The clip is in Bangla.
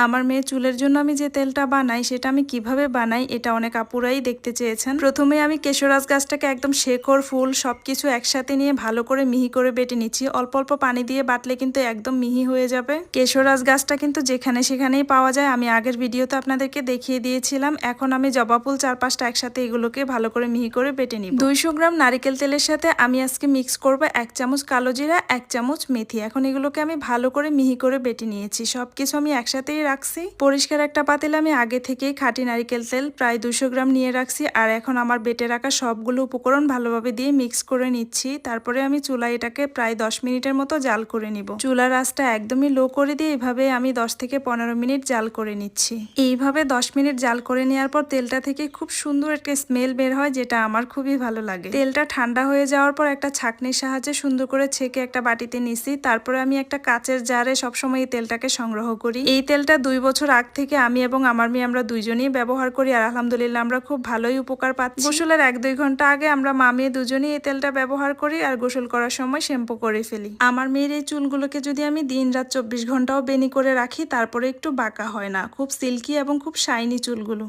আমার মেয়ে চুলের জন্য আমি যে তেলটা বানাই সেটা আমি কিভাবে বানাই এটা অনেক আপুরাই দেখতে চেয়েছেন। প্রথমে আমি কেশরাজ গাছটাকে একদম শেকড় ফুল সবকিছু একসাথে নিয়ে ভালো করে মিহি করে বেটে নিচ্ছি। অল্প অল্প পানি দিয়ে বাটলে কিন্তু একদম মিহি হয়ে যাবে। কেশরাজ গাছটা কিন্তু যেখানে সেখানেই পাওয়া যায়, আমি আগের ভিডিওতে আপনাদেরকে দেখিয়ে দিয়েছিলাম। এখন আমি জবা ফুল 4-5টা একসাথে এগুলোকে ভালো করে মিহি করে বেটে নিব। 200 গ্রাম নারিকেল তেলের সাথে আমি আজকে মিক্স করব 1 চামচ কালো জিরা, 1 চামচ মেথি। এখন এগুলোকে আমি ভালো করে মিহি করে বেটে নিয়েছি। সবকিছু আমি একসাথেই রাখছি। পরিষ্কার একটা পাতিলে আমি আগে থেকেই খাঁটি নারিকেল তেল প্রায় 200 গ্রাম নিয়ে রাখছি। আর এখন আমার বেটে রাখা সবগুলো উপকরণ ভালোভাবে দিয়ে মিক্স করে নিচ্ছি। তারপরে আমি চুলায় এটাকে প্রায় 10 মিনিটের মতো জাল করে নিব। চুলার আঁচটা একদমই লো করে দিয়ে এইভাবে আমি 10 থেকে 15 মিনিট জাল করে নিচ্ছি। এইভাবে 10 মিনিট জাল করে নেওয়ার পর তেলটা থেকে খুব সুন্দর একটা স্মেল বের হয়, যেটা আমার খুবই ভালো লাগে। তেলটা ঠান্ডা হয়ে যাওয়ার পর একটা ছাঁকনির সাহায্যে সুন্দর করে ছেঁকে একটা বাটিতে নিছি। তারপরে আমি একটা কাচের জারে সবসময় এই তেলটাকে সংগ্রহ করি। এই তেলটা 2 বছর আগ থেকে আমি এবং আমার মেয়ে আমরা দুইজনেই ব্যবহার করি, আর আলহামদুলিল্লাহ আমরা খুব ভালোই উপকার পাচ্ছি। গোসলের 1-2 ঘন্টা আগে আমরা মা মেয়ে দুজনেই এই তেলটা ব্যবহার করি, আর গোসল করার সময় শ্যাম্পু করে ফেলি। আমার মেয়ের এই চুলগুলোকে যদি আমি দিন রাত 24 ঘন্টাও বেনি করে রাখি তারপরে একটু বাঁকা হয় না, খুব সিল্কি এবং খুব শাইনি চুলগুলো।